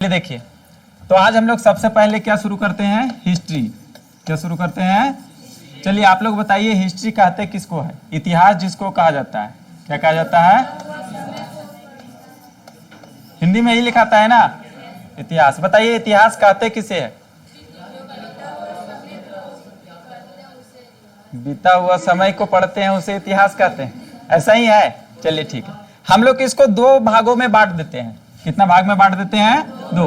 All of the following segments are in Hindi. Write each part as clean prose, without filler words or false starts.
देखिए, तो आज हम लोग सबसे पहले क्या शुरू करते हैं? हिस्ट्री। क्या शुरू करते हैं? चलिए आप लोग बताइए, हिस्ट्री कहते किसको है? इतिहास जिसको कहा जाता है, क्या कहा जाता है? हिंदी में ही लिखाता है ना, इतिहास। बताइए इतिहास कहते किसे है? बीता हुआ समय को पढ़ते हैं उसे इतिहास कहते हैं, ऐसा ही है। चलिए ठीक है, हम लोग इसको दो भागों में बांट देते हैं। कितना भाग में बांट देते हैं? दो।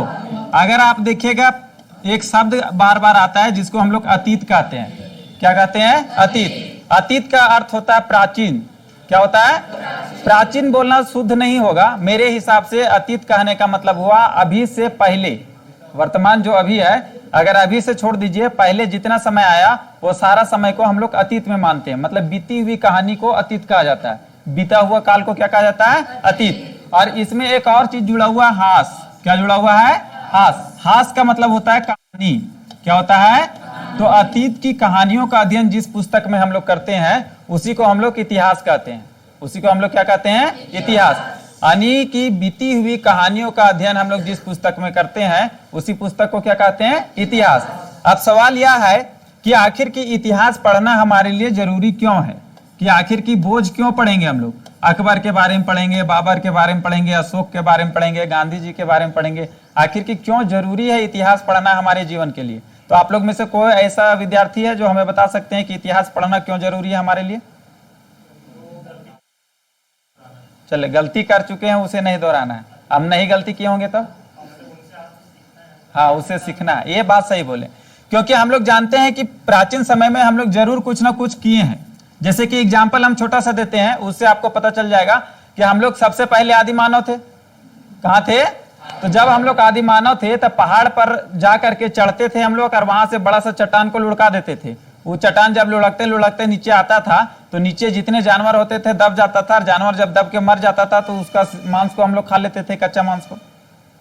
अगर आप देखिएगा, एक शब्द बार बार आता है जिसको हम लोग अतीत कहते हैं। क्या कहते हैं? अतीत। अतीत का अर्थ होता है प्राचीन। क्या होता है? प्राचीन बोलना शुद्ध नहीं होगा मेरे हिसाब से। अतीत कहने का मतलब हुआ अभी से पहले। वर्तमान जो अभी है, अगर अभी से छोड़ दीजिए, पहले जितना समय आया वो सारा समय को हम लोग अतीत में मानते हैं। मतलब बीती हुई कहानी को अतीत कहा जाता है। बीता हुआ काल को क्या कहा जाता है? अतीत। और इसमें एक और चीज जुड़ा हुआ है, हास। क्या जुड़ा हुआ है? हास। हास का मतलब होता है कहानी। क्या होता है? तो अतीत की कहानियों का अध्ययन जिस पुस्तक में हम लोग करते हैं उसी को हम लोग इतिहास कहते हैं। उसी को हम लोग क्या कहते हैं? इतिहास। यानी कि बीती हुई कहानियों का अध्ययन हम लोग जिस पुस्तक में करते हैं उसी पुस्तक को क्या कहते हैं? इतिहास। अब सवाल यह है कि आखिर की इतिहास पढ़ना हमारे लिए जरूरी क्यों है? कि आखिर की बोझ क्यों पढ़ेंगे हम लोग? अकबर के बारे में पढ़ेंगे, बाबर के बारे में पढ़ेंगे, अशोक के बारे में पढ़ेंगे, गांधी जी के बारे में पढ़ेंगे। आखिर की क्यों जरूरी है इतिहास पढ़ना हमारे जीवन के लिए? तो आप लोग में से कोई ऐसा विद्यार्थी है जो हमें बता सकते हैं कि इतिहास पढ़ना क्यों जरूरी है हमारे लिए? चले, गलती कर चुके हैं उसे नहीं दोहराना है। हम नहीं गलती किए होंगे तब हाँ, उसे सीखना है। ये बात सही बोले, क्योंकि हम लोग जानते हैं कि प्राचीन समय में हम लोग जरूर कुछ ना कुछ किए हैं। जैसे कि एग्जाम्पल हम छोटा सा देते हैं, उससे आपको पता चल जाएगा कि हम लोग सबसे पहले आदि मानव थे। कहाँ थे? तो जब हम लोग आदि मानव थे तब पहाड़ पर जा करके चढ़ते थे हम लोग, और वहां से बड़ा सा चट्टान को लुढ़का देते थे। वो चट्टान जब लुढ़कते लुढ़कते नीचे आता था तो नीचे जितने जानवर होते थे दब जाता था, और जानवर जब दब के मर जाता था तो उसका मांस को हम लोग खा लेते थे। कच्चा मांस को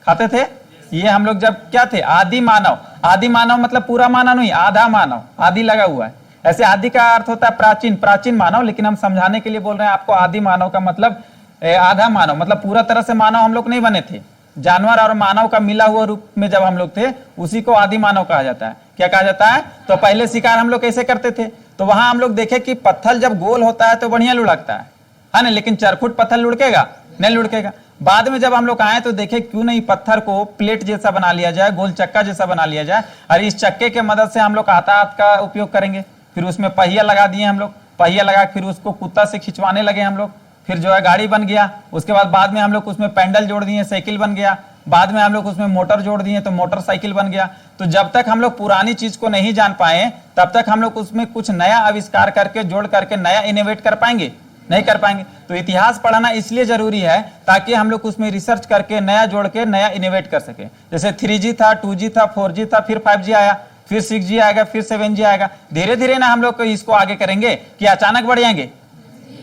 खाते थे। ये हम लोग जब क्या थे? आदि मानव। आदि मानव मतलब पूरा मानव नहीं, आधा मानव, आदि लगा हुआ है। ऐसे आदि का अर्थ होता है प्राचीन, प्राचीन मानव। लेकिन हम समझाने के लिए बोल रहे हैं आपको, आदि मानव का मतलब आधा मानव, मतलब पूरा तरह से मानव हम लोग नहीं बने थे। जानवर और मानव का मिला हुआ रूप में जब हम लोग थे उसी को आदि मानव कहा जाता है। क्या कहा जाता है? तो पहले शिकार हम लोग कैसे करते थे? तो वहां हम लोग देखे कि पत्थर जब गोल होता है तो बढ़िया लुढ़कता है ना, लेकिन चरखुट पत्थर लुढ़केगा? नहीं लुढ़केगा। बाद में जब हम लोग आए तो देखे क्यों नहीं पत्थर को प्लेट जैसा बना लिया जाए, गोल चक्का जैसा बना लिया जाए, और इस चक्के के मदद से हम लोग यातायात का उपयोग करेंगे। फिर उसमें पहिया लगा दिए हम लोग, पहिया लगा फिर उसको कुत्ता से खिंचवाने लगे हम लोग। फिर जो है गाड़ी बन गया। उसके बाद में हम लोग उसमें पैडल जोड़ दिए, साइकिल बन गया। बाद में हम लोग उसमें मोटर जोड़ दिए तो मोटरसाइकिल बन गया। तो जब तक हम लोग पुरानी चीज को नहीं जान पाए तब तक हम लोग उसमें कुछ नया आविष्कार करके जोड़ करके नया इनोवेट कर पाएंगे? नहीं कर पाएंगे। तो इतिहास पढ़ना इसलिए जरूरी है ताकि हम लोग उसमें रिसर्च करके नया जोड़ के नया इनोवेट कर सके। जैसे 3G था, 2G था, 4G था, फिर 5G आया, फिर 6G आएगा, फिर 7G आएगा। धीरे धीरे ना हम लोग इसको आगे करेंगे कि अचानक बढ़ जाएंगे।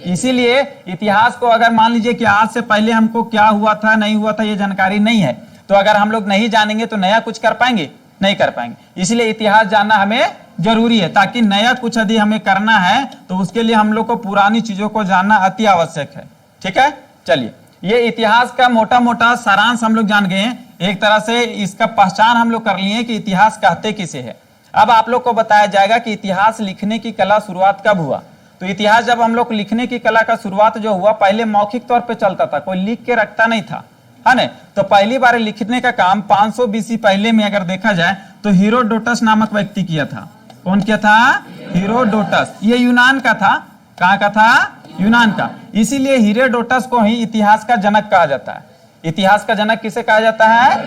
इसीलिए इतिहास को अगर मान लीजिए कि आज से पहले हमको क्या हुआ था नहीं हुआ था ये जानकारी नहीं है, तो अगर हम लोग नहीं जानेंगे तो नया कुछ कर पाएंगे? नहीं कर पाएंगे। इसलिए इतिहास जानना हमें जरूरी है, ताकि नया कुछ यदि हमें करना है तो उसके लिए हम लोग को पुरानी चीजों को जानना अति आवश्यक है। ठीक है, चलिए, ये इतिहास का मोटा मोटा सारांश हम लोग जान गए हैं। एक तरह से इसका पहचान हम लोग कर लिए कि इतिहास कहते किसे है। अब आप लोग को बताया जाएगा कि इतिहास लिखने की कला शुरुआत कब हुआ। तो इतिहास जब हम लोग लिखने की कला का शुरुआत जो हुआ, पहले मौखिक तौर पे चलता था, कोई लिख के रखता नहीं था, है ना। तो पहली बार लिखने का काम 500 BC पहले में अगर देखा जाए तो हीरोडोटस नामक व्यक्ति किया था। कौन किया था? हीरोडोटस। ये यूनान का था। कहाँ का था? यूनान का। इसीलिए हीरोडोटस को ही इतिहास का जनक कहा जाता है। इतिहास का जनक किसे कहा जाता है?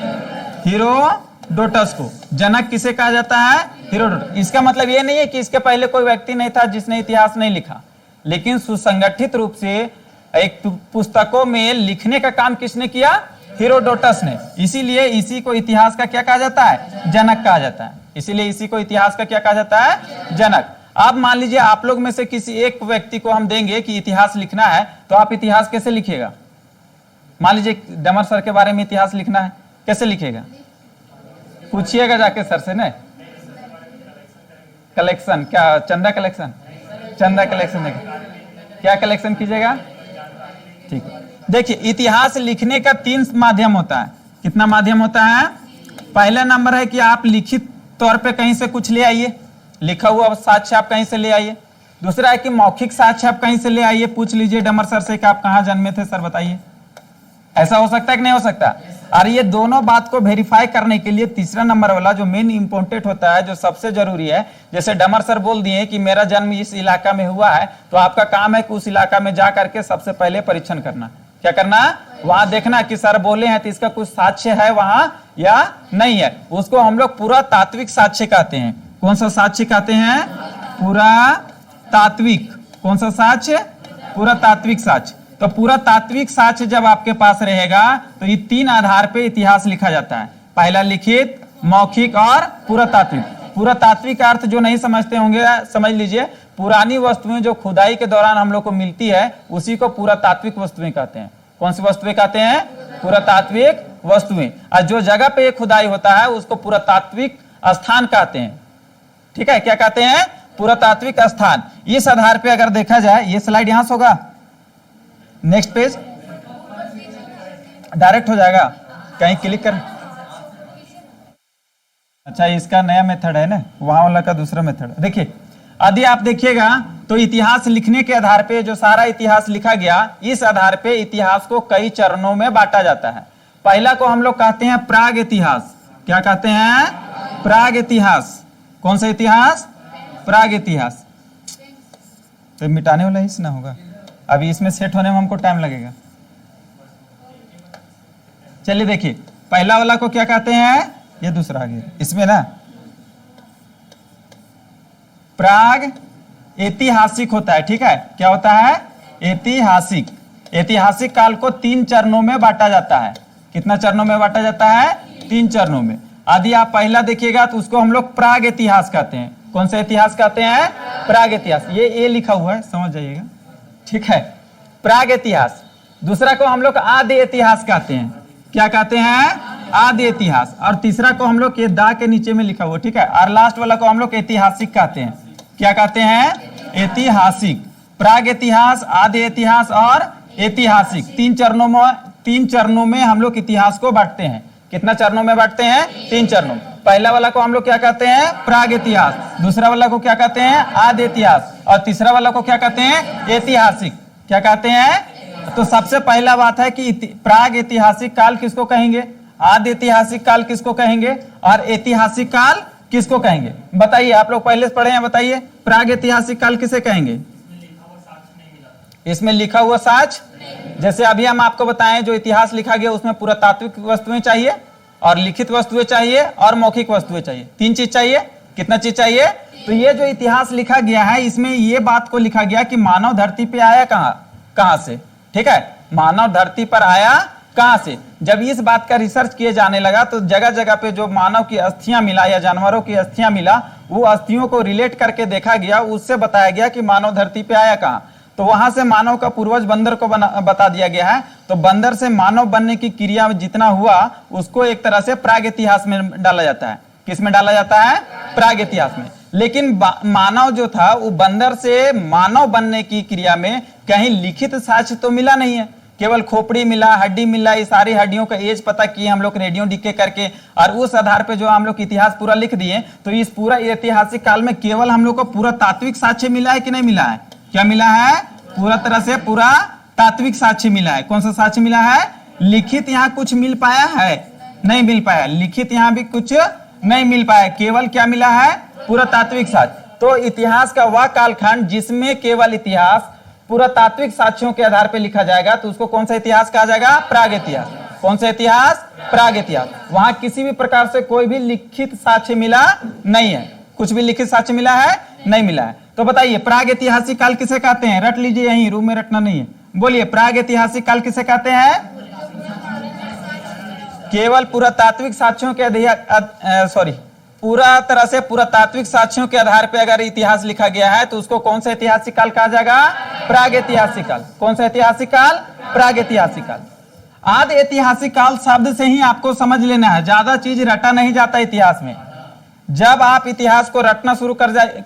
हीरोडोटस को। जनक किसे कहा जाता है? हीरोडोटस। इसका मतलब ये नहीं है कि इसके पहले कोई व्यक्ति नहीं था जिसने इतिहास नहीं लिखा, लेकिन सुसंगठित रूप से एक पुस्तकों में लिखने का काम किसने किया? हीरोडोटस ने। इसीलिए इसी को इतिहास का क्या कहा जाता है? जनक कहा जाता है। इसीलिए इसी को इतिहास का क्या कहा जाता है? जनक। अब मान लीजिए आप लोग में से किसी एक व्यक्ति को हम देंगे कि इतिहास लिखना है, तो आप इतिहास कैसे लिखिएगा? मान लीजिए डमर सर के बारे में इतिहास लिखना है, कैसे लिखेगा? पूछिएगा जाके सर से। न कलेक्शन, क्या चंदा कलेक्शन? चंदा कलेक्शन क्या कलेक्शन कीजिएगा? ठीक है, देखिए इतिहास लिखने का 3 माध्यम होता है। कितना माध्यम होता है? पहला नंबर है कि आप लिखित तौर पे कहीं से कुछ ले आइए, लिखा हुआ साक्ष्य आप कहीं से ले आइए। दूसरा है कि मौखिक साक्ष्य आप कहीं से ले आइए, पूछ लीजिए डमर सर से कि आप कहाँ जन्मे थे सर बताइए। ऐसा हो सकता है कि नहीं हो सकता? और ये दोनों बात को वेरीफाई करने के लिए तीसरा नंबर वाला जो मेन इंपॉर्टेंट होता है, जो सबसे जरूरी है, जैसे डमर सर बोल दिए कि मेरा जन्म इस इलाका में हुआ है, तो आपका काम है कि उस इलाका में जा करके सबसे पहले परीक्षण करना। क्या करना? वहां देखना कि सर बोले हैं तो इसका कुछ साक्ष्य है वहां या नहीं है। उसको हम लोग पूरा तात्विक साक्ष्य कहते हैं। कौन सा साक्ष्य कहते हैं? पूरा तात्विक। कौन सा साक्ष्य? पूरा तात्विक साक्ष्य। तो पूरा तात्विक साक्ष्य जब आपके पास रहेगा तो ये तीन आधार पे इतिहास लिखा जाता है। पहला लिखित, मौखिक और पूरा तात्विक। पूरा तात्विक अर्थ जो नहीं समझते होंगे समझ लीजिए, पुरानी वस्तुएं जो खुदाई के दौरान हम लोग को मिलती है उसी को पूरा तात्विक वस्तुएं कहते हैं। कौन सी वस्तुएं कहते हैं? पूरा तात्विक वस्तुएं। और जो जगह पे खुदाई होता है उसको पूरा तात्विक स्थान कहते हैं। ठीक है, क्या कहते हैं? पूरा तात्विक स्थान। इस आधार पे अगर देखा जाए, ये स्लाइड यहां से होगा, नेक्स्ट पेज डायरेक्ट हो जाएगा, कहीं क्लिक कर। अच्छा, इसका नया मेथड है ना, वहां वाला का दूसरा मेथड। देखिए, यदि आप देखिएगा तो इतिहास लिखने के आधार पे जो सारा इतिहास लिखा गया, इस आधार पे इतिहास को कई चरणों में बांटा जाता है। पहला को हम लोग कहते हैं प्राग इतिहास। क्या कहते हैं? प्राग इतिहास। कौन सा इतिहास? प्राग इतिहास। तो मिटाने वाला ही ना होगा, अभी इसमें सेट होने में हमको टाइम लगेगा। चलिए देखिए, पहला वाला को क्या कहते हैं? ये दूसरा आगे इसमें ना, प्राग ऐतिहासिक होता है। ठीक है, क्या होता है? ऐतिहासिक। ऐतिहासिक काल को तीन चरणों में बांटा जाता है। कितना चरणों में बांटा जाता है? तीन चरणों में। यदि आप पहला देखिएगा तो उसको हम लोग प्राग इतिहास कहते हैं। कौन सा इतिहास कहते हैं? प्राग इतिहास। ये लिखा हुआ है, समझ जाइएगा। ठीक है, प्राग इतिहास। दूसरा को हम लोग आदि इतिहास कहते हैं। क्या कहते हैं? आदि इतिहास। और तीसरा को हम लोग ये दा के नीचे में लिखा हुआ, ठीक है। और लास्ट वाला को हम लोग ऐतिहासिक कहते हैं। क्या कहते हैं? ऐतिहासिक। प्राग इतिहास, आदि इतिहास और ऐतिहासिक। तीन चरणों में हम लोग इतिहास को बांटते हैं। कितना चरणों में बांटते हैं? तीन चरणों। पहला वाला को हम लोग क्या कहते हैं? प्राग इतिहास। दूसरा वाला को क्या कहते हैं? आदि इतिहास। और तीसरा वाला को क्या कहते हैं? ऐतिहासिक। क्या कहते हैं? तो सबसे पहला बात है कि प्राग ऐतिहासिक काल किसको कहेंगे, आदि ऐतिहासिक काल किसको कहेंगे, और ऐतिहासिक काल किसको कहेंगे? बताइए, आप लोग पहले से पढ़े हैं, बताइए प्राग ऐतिहासिक काल किसे कहेंगे? इसमें लिखा हुआ साक्ष्य, जैसे अभी हम आपको बताएं जो इतिहास लिखा गया उसमें पुरातात्विक वस्तुएं चाहिए और लिखित वस्तुएं चाहिए और मौखिक वस्तुएं चाहिए। तीन चीज चाहिए। कितना चीज चाहिए? तो ये जो इतिहास लिखा गया है इसमें ये बात को लिखा गया कि मानव धरती पे आया कहां से। ठीक है, मानव धरती पर आया कहां से। जब इस बात का रिसर्च किए जाने लगा तो जगह जगह पे जो मानव की अस्थियां मिला या जानवरों की अस्थियां मिला, वो अस्थियों को रिलेट करके देखा गया, उससे बताया गया कि मानव धरती पे आया कहां। तो वहां से मानव का पूर्वज बंदर को बता दिया गया है। तो बंदर से मानव बनने की क्रिया जितना हुआ उसको एक तरह से प्राग इतिहास में डाला जाता है। किस में डाला जाता है? प्राग इतिहास में। लेकिन मानव जो था वो बंदर से मानव बनने की क्रिया में कहीं लिखित साक्ष्य तो मिला नहीं है, केवल खोपड़ी मिला, हड्डी मिला। ये सारी हड्डियों का एज पता किए हम लोग रेडियो डीके करके, और उस आधार पे जो हम लोग इतिहास पूरा लिख दिए। तो इस पूरा ऐतिहासिक काल में केवल हम लोग को पूरा तात्विक साक्ष्य मिला है कि नहीं मिला है? क्या मिला है? पूरा तरह से पूरा तात्विक साक्ष्य मिला है। कौन सा साक्ष्य मिला है? लिखित यहाँ कुछ मिल पाया है? नहीं मिल पाया। लिखित यहाँ भी कुछ नहीं मिल पाया, केवल क्या मिला है? पूरा तात्विक साक्ष्य। तो इतिहास का वह कालखंड जिसमें केवल इतिहास पूरा तात्विक साक्ष्यों के आधार पर लिखा जाएगा तो उसको कौन सा इतिहास कहा जाएगा? प्राग इतिहास। कौन सा इतिहास? प्राग इतिहास। वहां किसी भी प्रकार से कोई भी लिखित साक्ष्य मिला नहीं है। कुछ भी लिखित साक्ष्य मिला है? नहीं मिला है। तो बताइए प्राग ऐतिहासिक काल किसे कहते हैं? रट लीजिए, यहीं रूम में रटना नहीं है। बोलिए, प्राग ऐतिहासिक काल किसे कहते हैं? केवल पुरातात्विक साक्ष्यों के पूरा तरह से पुरातात्विक साक्ष्यों के आधार पर अगर इतिहास लिखा गया है तो उसको कौन सा ऐतिहासिक काल कहा जाएगा? प्राग ऐतिहासिक काल। कौन सा ऐतिहासिक काल? प्राग ऐतिहासिक काल। आदि ऐतिहासिक काल शब्द से ही आपको समझ लेना है, ज्यादा चीज रटा नहीं जाता इतिहास में। जब आप इतिहास को रटना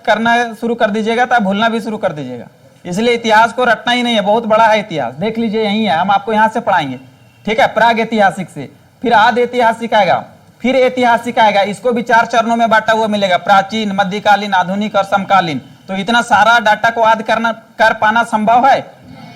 करना शुरू कर दीजिएगा तब भूलना भी शुरू कर दीजिएगा। इसलिए इतिहास को रटना ही नहीं है, बहुत बड़ा है इतिहास। देख लीजिए, यही है, हम आपको यहाँ से पढ़ाएंगे। ठीक है, प्राग ऐतिहासिक से। फिर आदि ऐतिहासिक आएगा, फिर ऐतिहासिक आएगा। इसको भी 4 चरणों में बांटा हुआ मिलेगा, प्राचीन, मध्यकालीन, आधुनिक और समकालीन। तो इतना सारा डाटा को याद कर पाना संभव है?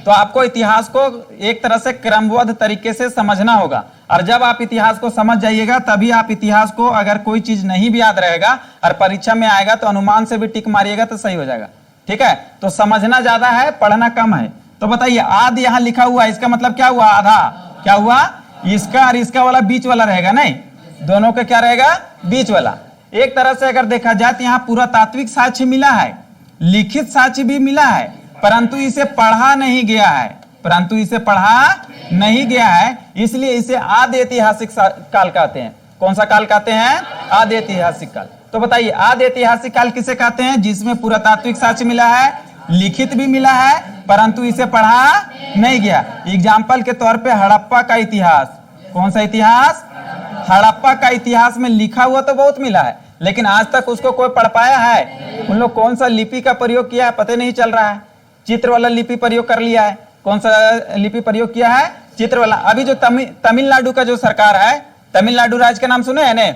तो आपको इतिहास को एक तरह से क्रमबद्ध तरीके से समझना होगा। और जब आप इतिहास को समझ जाइएगा तभी आप इतिहास को, अगर कोई चीज नहीं भी याद रहेगा और परीक्षा में आएगा तो अनुमान से भी टिक मारिएगा तो सही हो जाएगा। ठीक है, तो समझना ज्यादा है, पढ़ना कम है। तो बताइए, आद यहाँ लिखा हुआ है, इसका मतलब क्या हुआ? आधा। क्या हुआ? इसका और इसका वाला बीच वाला रहेगा, नहीं, दोनों का क्या रहेगा? बीच वाला। एक तरह से अगर देखा जाए तो यहाँ पुरातात्विक साक्ष्य मिला है, लिखित साक्ष्य भी मिला है, परंतु इसे पढ़ा नहीं गया है, परंतु इसे पढ़ा नहीं गया है, इसलिए इसे आदि ऐतिहासिक काल कहते हैं। कौन सा काल कहते हैं? आदि ऐतिहासिक काल। तो बताइए, आदि ऐतिहासिक काल किसे कहते हैं? जिसमें पुरातात्विक साक्ष्य मिला है, लिखित भी मिला है, परंतु इसे पढ़ा नहीं गया। एग्जाम्पल के तौर पे हड़प्पा का इतिहास। कौन सा इतिहास? हड़प्पा का इतिहास में लिखा हुआ तो बहुत मिला है, लेकिन आज तक उसको कोई पढ़ पाया है? उन लोग कौन सा लिपि का प्रयोग किया है पता नहीं चल रहा है। चित्र वाला लिपि प्रयोग कर लिया है। कौन सा लिपि प्रयोग किया है? चित्र वाला। अभी जो तमिलनाडु का जो सरकार है, तमिलनाडु राज्य का नाम सुने हैं ने?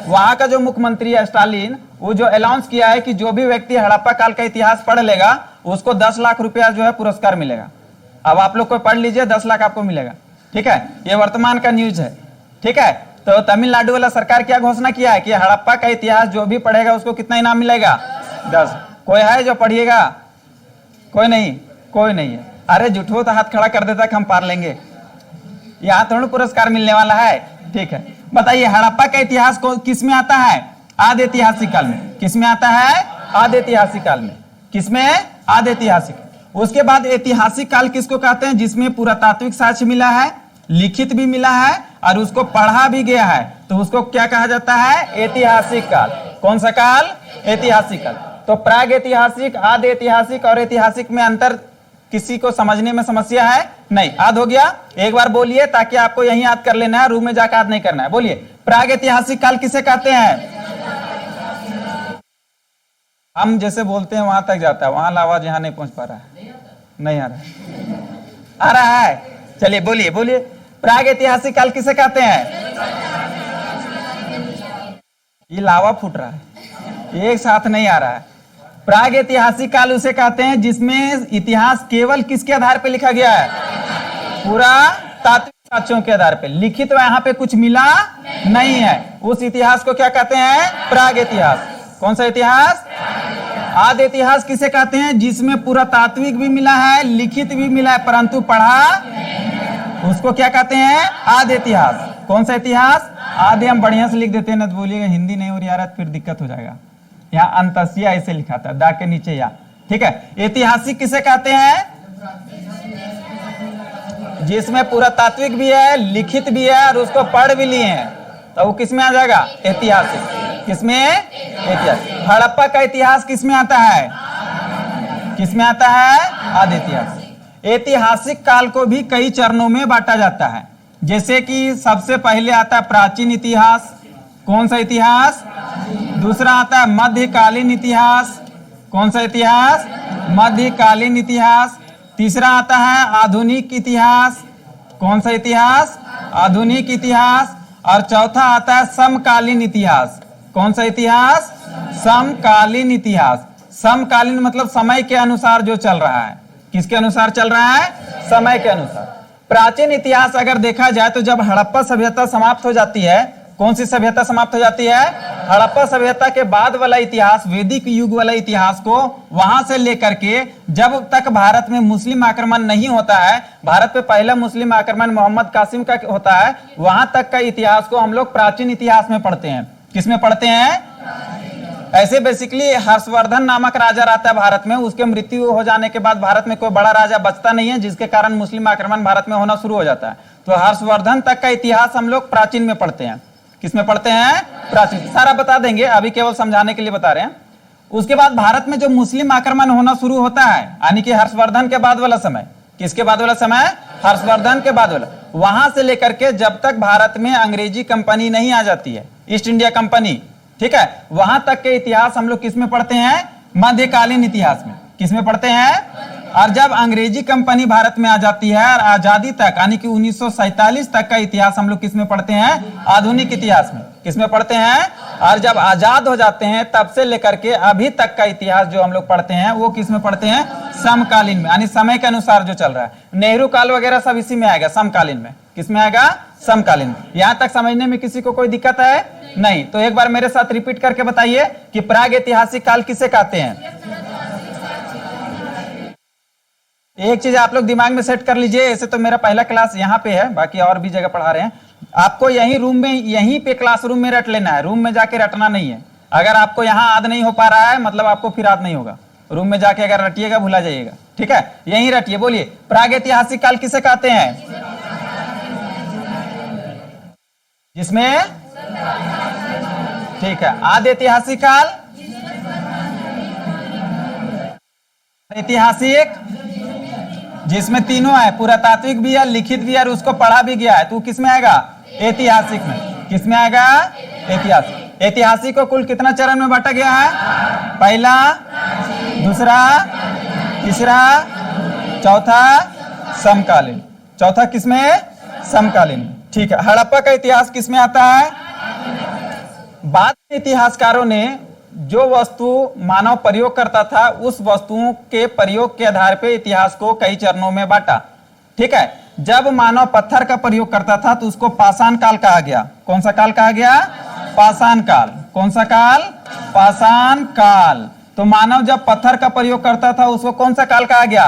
वहां का जो मुख्यमंत्री है स्टालिन, वो जो अनाउंस किया है कि जो भी व्यक्ति हड़प्पा काल का इतिहास पढ़ लेगा उसको 10 लाख रुपया जो है पुरस्कार मिलेगा। अब आप लोग को पढ़ लीजिए, 10 लाख आपको मिलेगा। ठीक है, ये वर्तमान का न्यूज है। ठीक है, तो तमिलनाडु वाला सरकार क्या घोषणा किया है कि हड़प्पा का इतिहास जो भी पढ़ेगा उसको कितना इनाम मिलेगा? 10। कोई है जो पढ़िएगा? कोई नहीं, कोई नहीं है। अरे झूठो तो हाथ खड़ा कर देता कि हम पार लेंगे, यहाँ थोड़ा पुरस्कार मिलने वाला है। ठीक है, बताइए, हड़प्पा का इतिहास को किस में आता है? आदि ऐतिहासिक काल में। किस में आता है? आदि ऐतिहासिक काल में। किसमें? आदि ऐतिहासिक। उसके बाद ऐतिहासिक काल किसको कहते हैं? जिसमें पुरातात्विक साक्ष्य मिला है, लिखित भी मिला है और उसको पढ़ा भी गया है, तो उसको क्या कहा जाता है? ऐतिहासिक काल। कौन सा काल? ऐतिहासिक काल। तो प्राग ऐतिहासिक, आदि ऐतिहासिक और ऐतिहासिक में अंतर किसी को समझने में समस्या है? नहीं। याद हो गया? एक बार बोलिए ताकि आपको यही याद कर लेना है, रूम में जाकर याद नहीं करना है। बोलिए, प्राग ऐतिहासिक काल किसे कहते हैं? हम जैसे बोलते हैं वहां तक जाता है, वहां आवाज यहाँ नहीं पहुंच पा रहा है। नहीं आ रहा है? आ रहा है? चलिए बोलिए, बोलिए, प्राग ऐतिहासिक काल किसे कहते हैं? ये लावा फूट रहा है, एक साथ नहीं आ रहा है। प्राग ऐतिहासिक काल उसे कहते हैं जिसमें इतिहास केवल किसके आधार पर लिखा गया है? पुरातात्विक साक्ष्यों के आधार पर। लिखित यहाँ पे कुछ मिला नहीं है, उस इतिहास को क्या कहते हैं? प्राग इतिहास। कौन सा इतिहास? आदि इतिहास किसे कहते हैं? जिसमें पुरातात्विक भी मिला है, लिखित भी मिला है, परंतु पढ़ा, उसको क्या कहते हैं? आदि इतिहास। कौन सा इतिहास? आदि हम बढ़िया से लिख देते हैं ना, तो बोलिएगा हिंदी नहीं हो रही है फिर दिक्कत हो जाएगा। यहाँ अंतस्या ऐसे लिखा था, दा के नीचे या। ठीक है, ऐतिहासिक किसे कहते हैं? जिसमें पुरातात्विक भी है, लिखित भी है और उसको पढ़ भी लिए हैं, तो वो किसमें आ जाएगा? ऐतिहासिक। किसमें? ऐतिहासिक। हड़प्पा का इतिहास किसमें आता है? किसमें आता है? आदि इतिहास। ऐतिहासिक काल को भी कई चरणों में बांटा जाता है, जैसे कि सबसे पहले आता है प्राचीन इतिहास। कौन सा इतिहास? दूसरा आता है मध्यकालीन इतिहास। कौन सा इतिहास? मध्यकालीन इतिहास। तीसरा आता है आधुनिक इतिहास। कौन सा इतिहास? आधुनिक इतिहास। और चौथा आता है समकालीन इतिहास। कौन सा इतिहास? समकालीन इतिहास। समकालीन मतलब समय के अनुसार जो चल रहा है। किसके अनुसार चल रहा है? समय के अनुसार। प्राचीन इतिहास अगर देखा जाए तो जब हड़प्पा सभ्यता समाप्त हो जाती है, कौन सी सभ्यता समाप्त हो जाती है? हड़प्पा सभ्यता के बाद वाला इतिहास, वैदिक युग वाला इतिहास को वहां से लेकर के जब तक भारत में मुस्लिम आक्रमण नहीं होता है, भारत पे पहला मुस्लिम आक्रमण मोहम्मद कासिम का होता है, वहां तक का इतिहास को हम लोग प्राचीन इतिहास में पढ़ते हैं। किसमें पढ़ते हैं? ऐसे बेसिकली हर्षवर्धन नामक राजा रहता है भारत में, उसके मृत्यु हो जाने के बाद भारत में कोई बड़ा राजा बचता नहीं है, जिसके कारण मुस्लिम आक्रमण भारत में होना शुरू हो जाता है। तो हर्षवर्धन तक का इतिहास हम लोग प्राचीन में पढ़ते हैं। किसमें पढ़ते हैं? प्राचीन। सारा बता देंगे, अभी केवल समझाने के लिए बता रहे हैं। उसके बाद भारत में जो मुस्लिम आक्रमण होना शुरू होता है, यानी कि हर्षवर्धन के बाद वाला समय। किसके बाद वाला समय? हर्षवर्धन के बाद वाला। वहां से लेकर के जब तक भारत में अंग्रेजी कंपनी नहीं आ जाती है, ईस्ट इंडिया कंपनी, ठीक है, वहां तक के इतिहास हम लोग किसमें पढ़ते हैं? मध्यकालीन इतिहास में। किसमें पढ़ते हैं? और जब अंग्रेजी कंपनी भारत में आ जाती है और आजादी तक यानी कि 1947 तक का इतिहास हम लोग किसमें पढ़ते हैं? आधुनिक इतिहास में। किसमें पढ़ते हैं? और जब आजाद हो जाते हैं तब से लेकर के अभी तक का इतिहास जो हम लोग पढ़ते हैं वो किसमें पढ़ते हैं? समकालीन में, यानी समय के अनुसार जो चल रहा है। नेहरू काल वगैरह सब इसी में आएगा, समकालीन में। किसमें आएगा? समकालीन में। यहां तक समझने में किसी को कोई दिक्कत है? नहीं। तो एक बार मेरे साथ रिपीट करके बताइए कि प्राग ऐतिहासिक काल किसे कहते हैं? एक चीज आप लोग दिमाग में सेट कर लीजिए, ऐसे तो मेरा पहला क्लास यहाँ पे है, बाकी और भी जगह पढ़ा रहे हैं। आपको यही रूम में, यहीं पे क्लासरूम में रट लेना है, रूम में जाके रटना नहीं है। अगर आपको यहाँ याद नहीं हो पा रहा है मतलब आपको फिर याद नहीं होगा। रूम में जाके अगर रटिएगा भुला जाइएगा, ठीक है? यहीं रटिए। बोलिए, प्राग ऐतिहासिक काल किसे कहते हैं? जिसमें, ठीक है। आदि ऐतिहासिक काल, ऐतिहासिक जिसमें तीनों है, पुरातात्विक भी है, लिखित भी है और उसको पढ़ा भी गया है, तो किसमें आएगा? ऐतिहासिक में। किसमें आएगा? ऐतिहासिक। ऐतिहासिक को कुल कितना चरण में बांटा गया है? पहला, दूसरा, तीसरा, चौथा समकालीन। चौथा किसमें? समकालीन। ठीक है। हड़प्पा का इतिहास किसमें आता है? बाद में इतिहासकारों ने जो वस्तु मानव प्रयोग करता था उस वस्तुओं के प्रयोग के आधार पर इतिहास को कई चरणों में बांटा। ठीक है। जब मानव पत्थर का प्रयोग करता था तो उसको पाषाण काल कहा गया। कौन सा काल कहा गया? पाषाण काल। कौन सा काल? पाषाण काल। तो मानव जब पत्थर का प्रयोग करता था उसको कौन सा काल कहा गया?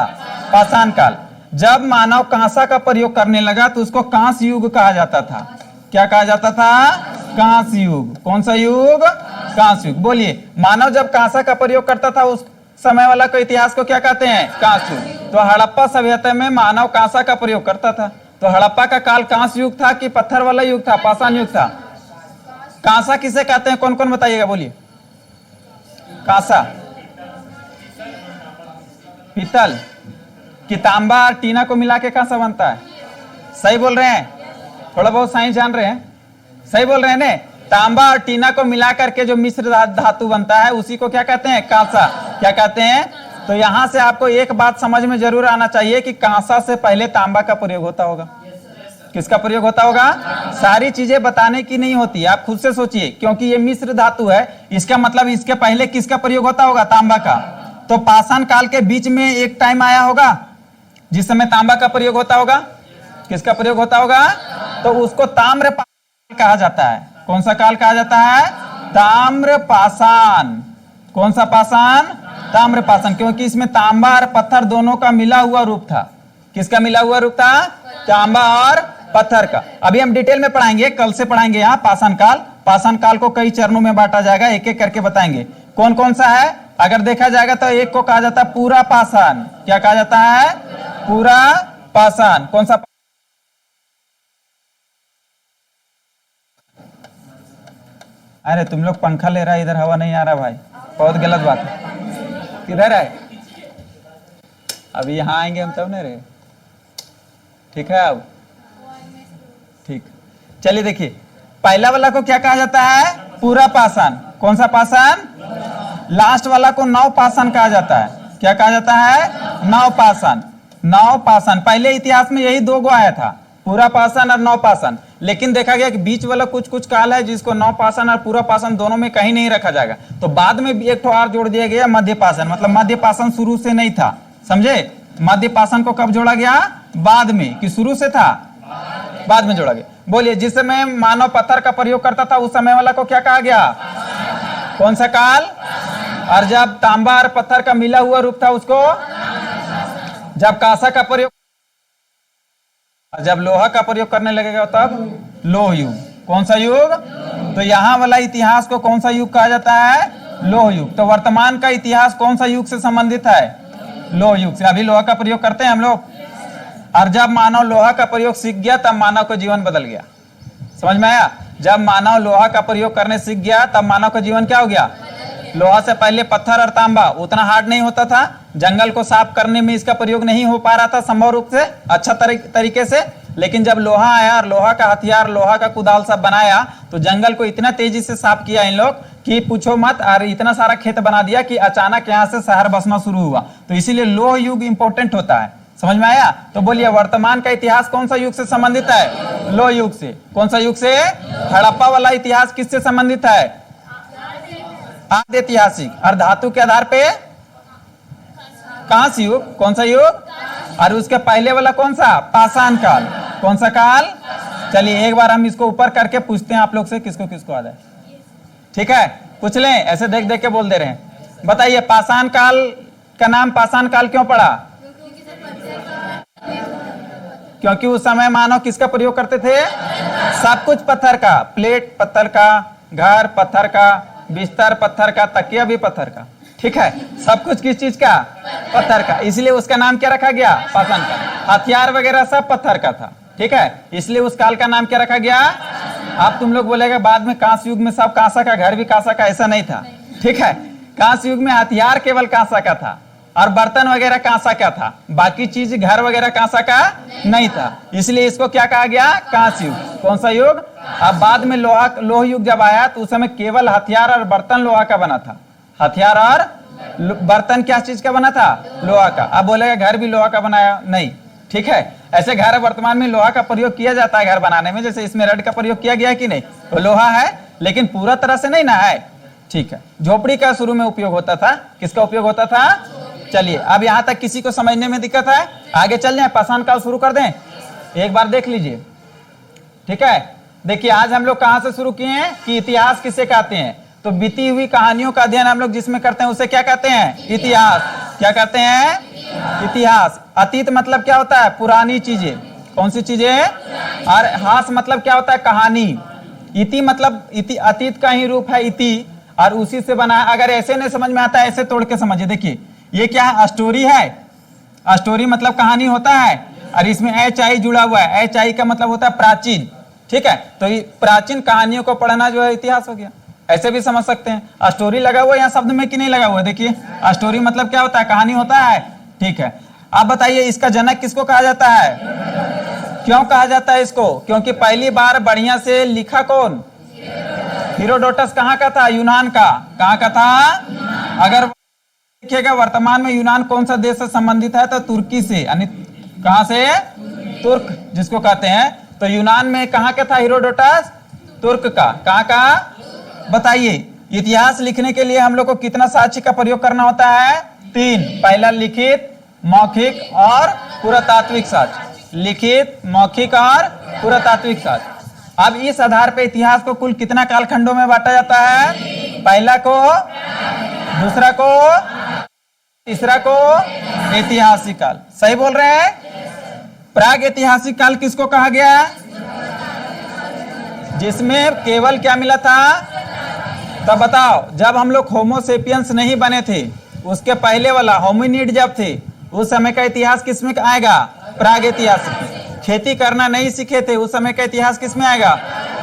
पाषाण काल। जब मानव कांसा का प्रयोग करने लगा तो उसको कांस्य युग कहा जाता था। क्या कहा जाता था? कांस्य युग। कौन सा युग? कांस्य युग। बोलिए, मानव जब कांसा का प्रयोग करता था उस समय वाला को इतिहास को क्या कहते हैं? कांस्य युग। तो हड़प्पा सभ्यता में मानव कांसा का प्रयोग करता था, तो हड़प्पा का काल कांस्य युग था कि पत्थर वाला युग था, पाषाण युग था? कांसा किसे कहते हैं? कौन कौन बताइएगा, बोलिए। कांसा, पीतल कि तांबा और टीना को मिला के कांसा बनता है? सही बोल रहे हैं? थोड़ा बहुत साइंस जान रहे हैं? सही बोल रहे हैं ने? तांबा और टीना को मिला करके जो मिश्र धातु बनता है उसी को क्या कहते हैं? कांसा। क्या कहते हैं? तो यहां से आपको एक बात समझ में जरूर आना चाहिए कि कांसा से पहले तांबा का प्रयोग होता होगा। किसका प्रयोग होता होगा? सारी चीजें बताने की नहीं होती, आप खुद से सोचिए, क्योंकि ये मिश्र धातु है, इसका मतलब इसके पहले किसका प्रयोग होता होगा? तांबा का। तो पाषाण काल के बीच में एक टाइम आया होगा जिस समय तांबा का प्रयोग होता होगा। किसका प्रयोग होता होगा? तो उसको ताम्र कहा जाता है। कौन सा काल कहा जाता है? ताम्र पाषाण। कौन सा पाषाण? ताम्र पाषाण, क्योंकि इसमें तांबा और पत्थर दोनों का मिला हुआ रूप था। किसका मिला हुआ रूप था? तांबा और पत्थर का। अभी हम डिटेल में पढ़ाएंगे, कल से पढ़ाएंगे यहाँ पाषाण काल। पाषाण काल को कई चरणों में बांटा जाएगा, एक एक करके बताएंगे कौन कौन सा है। अगर देखा जाएगा तो एक को कहा जाता है पूरा पाषाण। क्या कहा जाता है? पूरा पाषाण। कौन सा? अरे तुम लोग पंखा ले रहा है, इधर हवा नहीं आ रहा भाई, बहुत गलत बात है। किधर है? अभी यहाँ आएंगे हम तब नहीं रहे। ठीक है, अब ठीक। चलिए देखिए, पहला वाला को क्या कहा जाता है? पूरा पाषाण। कौन सा पाषाण? लास्ट वाला को नव पाषाण कहा जाता है। क्या कहा जाता है? नव पाषाण। नव पाषाण। पहले इतिहास में यही दो गो आया था, पूरा पाषाण और नव पाषाण। लेकिन देखा गया कि बीच वाला कुछ कुछ काल है जिसको नव पाषाण और पूरा पाषाण दोनों में कहीं नहीं रखा जाएगा, तो बाद में एक ठो और जोड़ दिया गया, मध्य पाषाण। मतलब मध्य पाषाण शुरू से नहीं था, समझे? मध्य पाषाण को कब जोड़ा गया? बाद में। कि शुरू से था? बाद में जोड़ा गया। बोलिए, जिस समय मानव पत्थर का प्रयोग करता था उस समय वाला को क्या कहा गया? कौन सा काल? और जब तांबा और पत्थर का मिला हुआ रूप था उसको? जब कांसा का प्रयोग, जब लोहा का प्रयोग करने लगेगा तब लोह युग। कौन सा युग? तो यहाँ वाला इतिहास को कौन सा युग कहा जाता है? लोह युग। तो वर्तमान का इतिहास कौन सा युग से संबंधित है? लोह युग से। अभी लोहा का प्रयोग करते हैं हम लोग, और जब मानव लोहा का प्रयोग सीख गया तब मानव का जीवन बदल गया। समझ में आया? जब मानव लोहा का प्रयोग करने सीख गया तब मानव का जीवन क्या हो गया? लोहा से पहले पत्थर और तांबा उतना हार्ड नहीं होता था, जंगल को साफ करने में इसका प्रयोग नहीं हो पा रहा था संभव रूप से अच्छा तरीके से। लेकिन जब लोहा आया और लोहा का हथियार, लोहा का कुदाल सब बनाया, तो जंगल को इतना तेजी से साफ किया इन लोग कि पूछो मत, और इतना सारा खेत बना दिया कि अचानक यहाँ से शहर बसना शुरू हुआ। तो इसीलिए लोह युग इंपॉर्टेंट होता है। समझ में आया? तो बोलिए वर्तमान का इतिहास कौन सा युग से संबंधित है? लोह युग से। कौन सा युग से? हड़प्पा वाला इतिहास किससे संबंधित है? आद्य ऐतिहासिक। और धातु के आधार पे कांस्य युग। कौन सा युग? और उसके पहले वाला कौन सा? पाषाण काल। कौन सा काल? चलिए एक बार हम इसको ऊपर करके पूछते हैं आप लोग से, किसको किसको आता है। ठीक है, पूछ लें, ऐसे देख देख के बोल दे रहे हैं। बताइए पाषाण काल का नाम पाषाण काल क्यों पड़ा? क्योंकि उस समय मानव किसका प्रयोग करते थे? सब कुछ पत्थर का, प्लेट पत्थर का, घर पत्थर का, बिस्तर पत्थर का, तकिया भी पत्थर का। ठीक है, सब कुछ किस चीज का? पत्थर का। इसलिए उसका नाम क्या रखा गया? पाषाण काल। हथियार वगैरह सब पत्थर का था। ठीक है, इसलिए उस काल का नाम क्या रखा गया? आप तुम लोग बोलेगा बाद में कांस्य युग में सब कांसा का, घर भी कांसा का, ऐसा नहीं था। ठीक है, कांस्य युग में हथियार केवल कांसा का था और बर्तन वगैरह कांसा का था, बाकी चीज घर वगैरह कांसा का नहीं था। इसलिए इसको क्या कहा गया? कांस्य युग। कौन सा युग? अब बाद में लोह युग जब आया तो उस समय केवल हथियार और बर्तन लोहा का बना था। हथियार और बर्तन क्या चीज का बना था? लोहा का। अब बोलेगा घर भी लोहा का बनाया? नहीं। ठीक है, ऐसे घर वर्तमान में लोहा का प्रयोग किया जाता है घर बनाने में, जैसे इसमें रड का प्रयोग किया गया है कि नहीं? तो लोहा है, लेकिन पूरा तरह से नहीं ना है। ठीक है, झोपड़ी का शुरू में उपयोग होता था। किसका उपयोग होता था? चलिए अब यहां तक किसी को समझने में दिक्कत है? आगे चल जाए, पाषाण काल शुरू कर दें, एक बार देख लीजिए। ठीक है, देखिए आज हम लोग कहां से शुरू किए हैं कि इतिहास किसे कहते हैं? तो बीती हुई कहानियों का अध्ययन हम लोग जिसमें करते हैं उसे क्या कहते हैं? इतिहास। क्या कहते हैं? इतिहास। अतीत मतलब क्या होता है? पुरानी चीजें। कौन सी चीजें? और हास मतलब क्या होता है? कहानी। इति मतलब अतीत का ही रूप है इति, और उसी से बना है। अगर ऐसे नहीं समझ में आता है, ऐसे तोड़ के समझिए। देखिए ये क्या है? स्टोरी है। स्टोरी मतलब कहानी होता है, और इसमें एच आई जुड़ा हुआ है। एच आई का मतलब होता है प्राचीन। ठीक है, तो ये प्राचीन कहानियों को पढ़ना जो है इतिहास हो गया। ऐसे भी समझ सकते हैं। स्टोरी लगा हुआ है यहाँ शब्द में कि नहीं लगा हुआ है? देखिए स्टोरी मतलब क्या होता है? कहानी होता है। ठीक है, आप बताइए इसका जनक किसको कहा जाता है? क्यों कहा जाता है इसको? क्योंकि पहली बार बढ़िया से लिखा कौन? हेरोडोटस। कहाँ का था? यूनान का। कहाँ का था? अगर देखिएगा वर्तमान में यूनान कौन सा देश से संबंधित है? तो तुर्की से, यानी कहां से? तुर्क जिसको कहते हैं। तो यूनान में कहां का था हेरोडोटस? तुर्क का। कहां का? बताइए इतिहास लिखने के लिए हम लोग को कितना साक्ष्य का प्रयोग करना होता है? 3। पहला लिखित, मौखिक और पुरातात्विक साक्ष्य। लिखित, मौखिक और पुरातात्विक साक्ष्य। अब इस आधार पर इतिहास को कुल कितना कालखंडों में बांटा जाता है? पहला को, दूसरा को, तीसरा को ऐतिहासिक काल। सही बोल रहे हैं? प्राग ऐतिहासिक काल किसको कहा गया? जिसमें केवल क्या मिला था? तब बताओ, जब हम लोग होमोसेपियंस नहीं बने थे, उसके पहले वाला होमिनिड जब थे, उस समय का इतिहास किसमें आएगा? प्राग ऐतिहासिक। खेती करना नहीं सीखे थे, उस समय का इतिहास किसमें आएगा?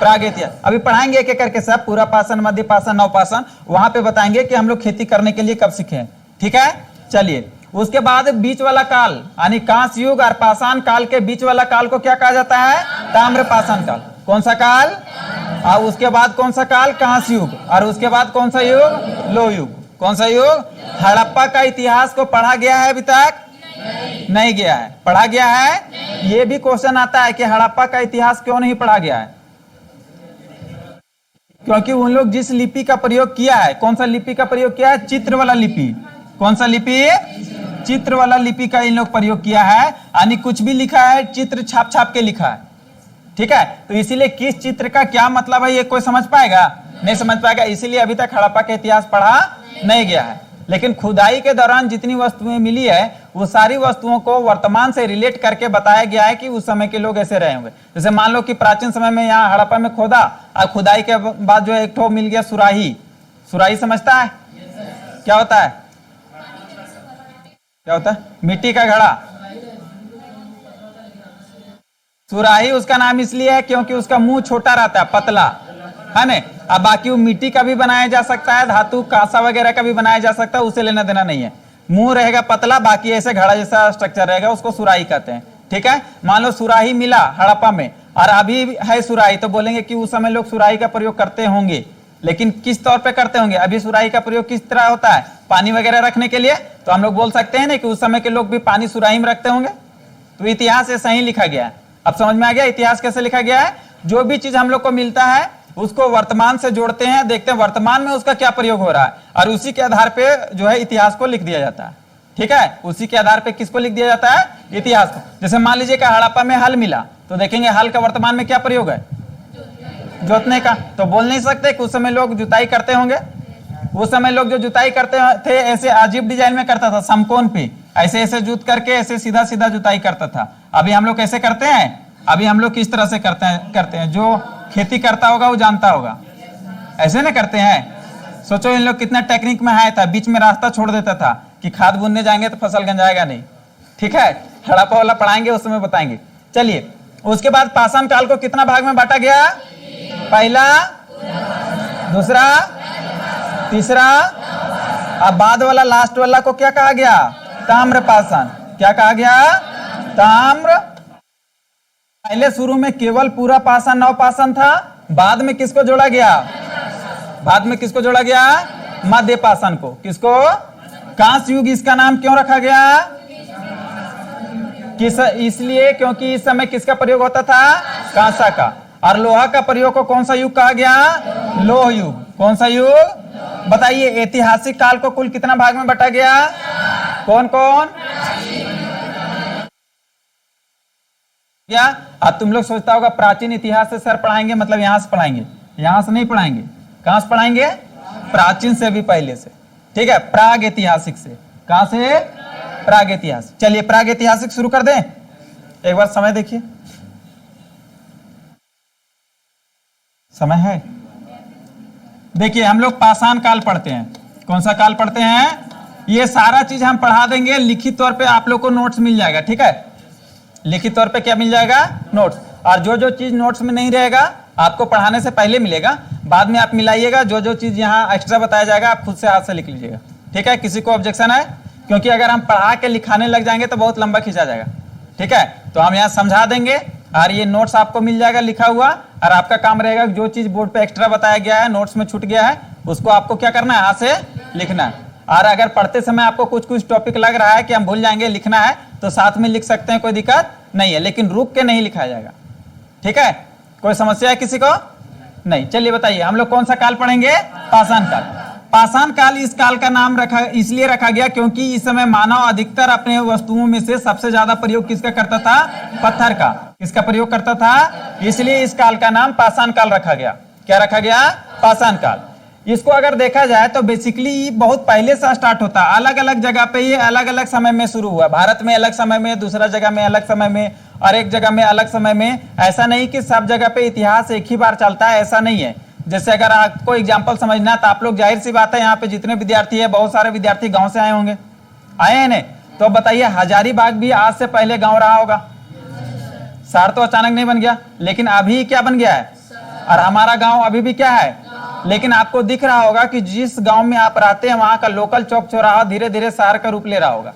प्राग इतिहास। अभी पढ़ाएंगे एक एक करके सब, पूरा पाषाण, मध्य पाषाण, नवपाषाण, वहां पे बताएंगे कि हम लोग खेती करने के लिए कब सीखे। ठीक है, चलिए उसके बाद बीच वाला काल, यानी कांस्य युग और पाषाण काल के बीच वाला काल को क्या कहा जाता है? ताम्र पाषाण काल। कौन सा काल? और उसके बाद कौन सा काल? कांस्य युग। और उसके बाद कौन सा युग? लोह युग। कौन सा युग? हड़प्पा का इतिहास को पढ़ा गया है अभी तक? नहीं गया है। पढ़ा गया है? ये भी क्वेश्चन आता है कि हड़प्पा का इतिहास क्यों नहीं पढ़ा गया है? क्योंकि उन लोग जिस लिपि का प्रयोग किया है, कौन सा लिपि का प्रयोग किया है? चित्र वाला लिपि। कौन सा लिपि? चित्र वाला लिपि का इन लोग प्रयोग किया है, यानी कुछ भी लिखा है चित्र छाप छाप के लिखा है। ठीक है, तो इसीलिए किस चित्र का क्या मतलब है ये कोई समझ पाएगा? नहीं समझ पाएगा। इसीलिए अभी तक हड़प्पा का इतिहास पढ़ा नहीं गया है। लेकिन खुदाई के दौरान जितनी वस्तुएं मिली है, वो सारी वस्तुओं को वर्तमान से रिलेट करके बताया गया है कि उस समय के लोग ऐसे रहे होंगे। जैसे मान लो कि प्राचीन समय में यहाँ हड़प्पा में खोदा, और खुदाई के बाद जो है एक ठो मिल गया सुराही। सुराही समझता है? क्या होता है? क्या होता है? मिट्टी का घड़ा। सुराही उसका नाम इसलिए है क्योंकि उसका मुंह छोटा रहता है, पतला है ना। अब बाकी वो मिट्टी का भी बनाया जा सकता है, धातु कांसा वगैरह का भी बनाया जा सकता है, उसे लेना देना नहीं है। मुंह रहेगा पतला, बाकी ऐसे घड़ा जैसा स्ट्रक्चर रहेगा, उसको सुराही कहते हैं। ठीक है। मान लो सुराही मिला हड़प्पा में और अभी है सुराही, तो बोलेंगे कि उस समय लोग सुराही का प्रयोग करते होंगे, लेकिन किस तौर पे करते होंगे? अभी सुराही का प्रयोग किस तरह होता है? पानी वगैरह रखने के लिए। तो हम लोग बोल सकते हैं ना कि उस समय के लोग भी पानी सुराही में रखते होंगे। तो इतिहास ऐसा ही लिखा गया है। अब समझ में आ गया इतिहास कैसे लिखा गया है? जो भी चीज हम लोग को मिलता है उसको वर्तमान से जोड़ते हैं, देखते हैं वर्तमान में उसका क्या प्रयोग हो रहा है, और उसी के आधार पे जो है इतिहास को लिख दिया जाता है। ठीक है, उसी के आधार पे किसको लिख दिया जाता है? इतिहास को। जैसे मान लीजिए कि हड़प्पा में हल मिला, तो देखेंगे हल का वर्तमान में क्या प्रयोग है? जोतने का। तो बोल नहीं सकते कि उस समय लोग जुताई करते होंगे। उस समय लोग जो जुताई करते थे ऐसे अजीब डिजाइन में करता था, समकोण पे ऐसे ऐसे जुत करके ऐसे सीधा सीधा जुताई करता था। अभी हम लोग कैसे करते हैं? अभी हम लोग किस तरह से करते हैं? जो खेती करता होगा वो जानता होगा, ऐसे ना करते हैं। सोचो इन लोग कितना टेक्निक में आया था, बीच में रास्ता छोड़ देता था कि खाद बुनने जाएंगे तो फसल गंजाएगा नहीं। ठीक है, हड़प्पा वाला पढ़ाएंगे उस समय बताएंगे। चलिए, उसके बाद पाषाण काल को कितना भाग में बांटा गया? पहला, दूसरा, तीसरा, अब बाद वाला लास्ट वाला को क्या कहा गया? ताम्र पाषाण। क्या कहा गया? ताम्र। पहले शुरू में केवल पूरा पाषाण नवपाषाण था, बाद में किसको जोड़ा गया? बाद में किसको जोड़ा गया? मध्य पाषाण को। किसको? कांस्य युग इसका नाम क्यों रखा गया? इसलिए क्योंकि इस समय किसका प्रयोग होता था? कांसा का। और लोहा का प्रयोग को कौन सा युग कहा गया? लोह युग। कौन सा युग? बताइए, ऐतिहासिक काल को कुल कितना भाग में बटा गया? कौन कौन? क्या अब तुम लोग सोचता होगा प्राचीन इतिहास से सर पढ़ाएंगे, मतलब यहां से पढ़ाएंगे? यहां से नहीं पढ़ाएंगे। कहां से पढ़ाएंगे? प्राचीन से भी पहले से। ठीक है, प्राग ऐतिहासिक से। कहां से? प्राग ऐतिहासिक। चलिए प्राग ऐतिहासिक शुरू कर दें। एक बार समय देखिए, समय है? देखिए, हम लोग पाषाण काल पढ़ते हैं। कौन सा काल पढ़ते हैं? ये सारा चीज हम पढ़ा देंगे, लिखित तौर पे आप लोग को नोट्स मिल जाएगा। ठीक है, लिखित तौर पे क्या मिल जाएगा? नोट्स। और जो जो चीज नोट्स में नहीं रहेगा आपको पढ़ाने से पहले मिलेगा, बाद में आप मिलाइएगा। जो जो चीज यहाँ एक्स्ट्रा बताया जाएगा आप खुद से हाथ से लिख लीजिएगा। ठीक है, किसी को ऑब्जेक्शन है? क्योंकि अगर हम पढ़ा के लिखाने लग जाएंगे तो बहुत लंबा खींचा जाएगा। ठीक है, तो हम यहाँ समझा देंगे और ये नोट्स आपको मिल जाएगा लिखा हुआ, और आपका काम रहेगा जो चीज बोर्ड पे एक्स्ट्रा बताया गया है, नोट्स में छूट गया है, उसको आपको क्या करना है? हाथ से लिखना है। और अगर पढ़ते समय आपको कुछ कुछ टॉपिक लग रहा है कि हम भूल जाएंगे, लिखना है, तो साथ में लिख सकते हैं, कोई दिक्कत नहीं है, लेकिन रुक के नहीं लिखा जाएगा। ठीक है, कोई समस्या है किसी को? नहीं। चलिए बताइए, हम लोग कौन सा काल पढ़ेंगे? पाषाण काल। पाषाण काल इस काल का नाम इसलिए रखा गया क्योंकि इस समय मानव अधिकतर अपने वस्तुओं में से सबसे ज्यादा प्रयोग किसका करता था? पत्थर का। किसका प्रयोग करता था? इसलिए इस काल का नाम पाषाण काल रखा गया। क्या रखा गया? पाषाण काल। इसको अगर देखा जाए तो बेसिकली बहुत पहले से स्टार्ट होता है, अलग अलग जगह पे ये अलग अलग समय में शुरू हुआ। भारत में अलग समय में, दूसरा जगह में अलग समय में, और एक जगह में अलग समय में। ऐसा नहीं कि सब जगह पे इतिहास एक ही बार चलता है, ऐसा नहीं है। जैसे अगर आपको एग्जाम्पल समझना तो आप लोग, जाहिर सी बात है, यहाँ पे जितने विद्यार्थी है बहुत सारे विद्यार्थी गाँव से आए होंगे, आए हैं नहीं? तो बताइए, हजारीबाग भी आज से पहले गाँव रहा होगा। शहर तो अचानक नहीं बन गया, लेकिन अभी क्या बन गया है? और हमारा गाँव अभी भी क्या है? लेकिन आपको दिख रहा होगा कि जिस गांव में आप रहते हैं वहां का लोकल चौक चौराहा धीरे धीरे शहर का रूप ले रहा होगा।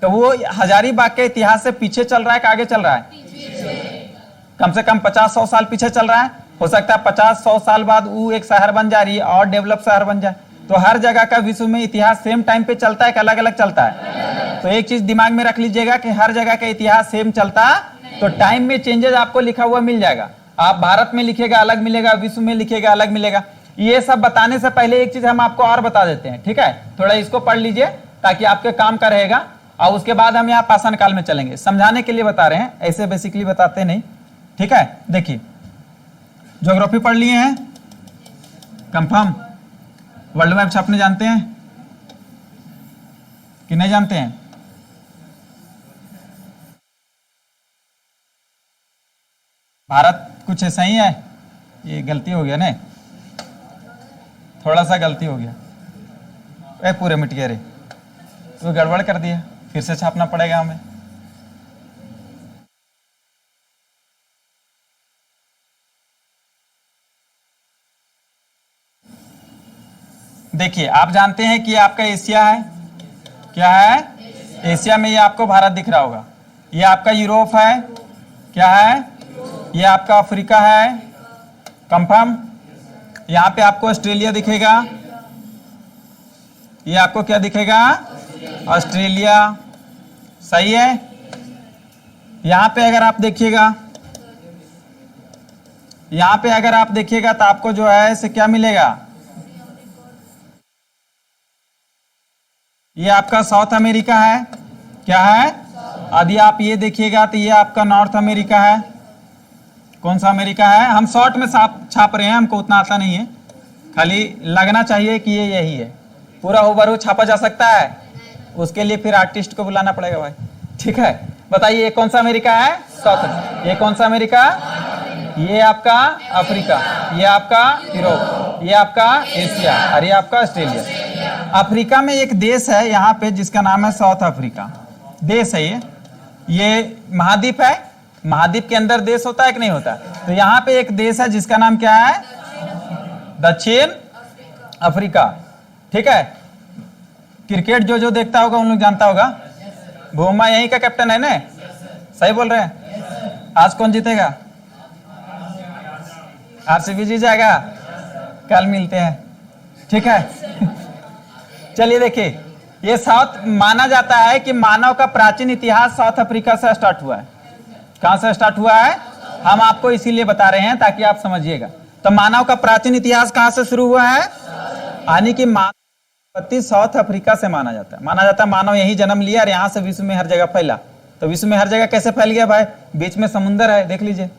तो वो हजारीबाग के इतिहास से पीछे चल रहा है कि आगे चल रहा है? कम से कम 50-100 साल पीछे चल रहा है। हो सकता है 50-100 साल बाद वो एक शहर बन जा रही है और डेवलप शहर बन जाए। तो हर जगह का विश्व में इतिहास सेम टाइम पे चलता है कि अलग अलग चलता है? तो एक चीज दिमाग में रख लीजिएगा कि हर जगह का इतिहास सेम चलता, तो टाइम में चेंजेस आपको लिखा हुआ मिल जाएगा। आप भारत में लिखेगा अलग मिलेगा, विश्व में लिखेगा अलग मिलेगा। ये सब बताने से पहले एक चीज हम आपको और बता देते हैं। ठीक है, थोड़ा इसको पढ़ लीजिए ताकि आपके काम का रहेगा, और उसके बाद हम यहाँ पाषाण काल में चलेंगे। समझाने के लिए बता रहे हैं, ऐसे बेसिकली बताते नहीं। ठीक है, देखिए, ज्योग्राफी पढ़ लिए हैं कंफर्म? वर्ल्ड मैप छापने जानते हैं कि नहीं जानते हैं? भारत कुछ ऐसा ही है। ये गलती हो गया ना, थोड़ा सा गलती हो गया। पूरे मिट गया रे, तो गड़बड़ कर दिया, फिर से छापना पड़ेगा हमें। देखिए, आप जानते हैं कि आपका एशिया है। क्या है? एशिया में ये आपको भारत दिख रहा होगा। ये आपका यूरोप है, क्या है, ये आपका अफ्रीका है, कंफर्म। यहाँ पे आपको ऑस्ट्रेलिया दिखेगा, ये आपको क्या दिखेगा, ऑस्ट्रेलिया, सही है। यहाँ पे अगर आप देखिएगा, यहाँ पे अगर आप देखिएगा तो आपको जो है इसे क्या मिलेगा, ये आपका साउथ अमेरिका है, क्या है। यदि आप ये देखिएगा तो ये आपका नॉर्थ अमेरिका है। कौन सा अमेरिका है, हम शॉर्ट में छाप रहे हैं, हमको उतना आता नहीं है, खाली लगना चाहिए कि ये यही है। पूरा ओवरव्यू छापा जा सकता है, उसके लिए फिर आर्टिस्ट को बुलाना पड़ेगा भाई, ठीक है। बताइए ये कौन सा अमेरिका है, साउथ। ये कौन सा अमेरिका, ये आपका अफ्रीका, ये आपका यूरोप, ये आपका एशिया और ये आपका ऑस्ट्रेलिया। अफ्रीका में एक देश है यहाँ पे जिसका नाम है साउथ अफ्रीका, देश है ये महाद्वीप है। महाद्वीप के अंदर देश होता है कि नहीं होता, तो यहाँ पे एक देश है जिसका नाम क्या है, दक्षिण अफ्रीका, ठीक है। क्रिकेट जो देखता होगा उन लोग जानता होगा, भूमा यहीं का कैप्टन है ना, सही बोल रहे हैं। आज कौन जीतेगा, आरसीबी जीत जाएगा, कल मिलते हैं, ठीक है। चलिए देखिए, ये साउथ माना जाता है कि मानव का प्राचीन इतिहास साउथ अफ्रीका से स्टार्ट हुआ है। कहां से स्टार्ट हुआ है, हम आपको इसीलिए बता रहे हैं ताकि आप समझिएगा। तो मानव का प्राचीन इतिहास कहां से शुरू हुआ है, यानी कि मानव उत्पत्ति साउथ अफ्रीका से माना जाता है। मानव यही जन्म लिया और यहां से विश्व में हर जगह फैला। तो विश्व में हर जगह कैसे फैल गया भाई, बीच में समुंदर है, देख लीजिए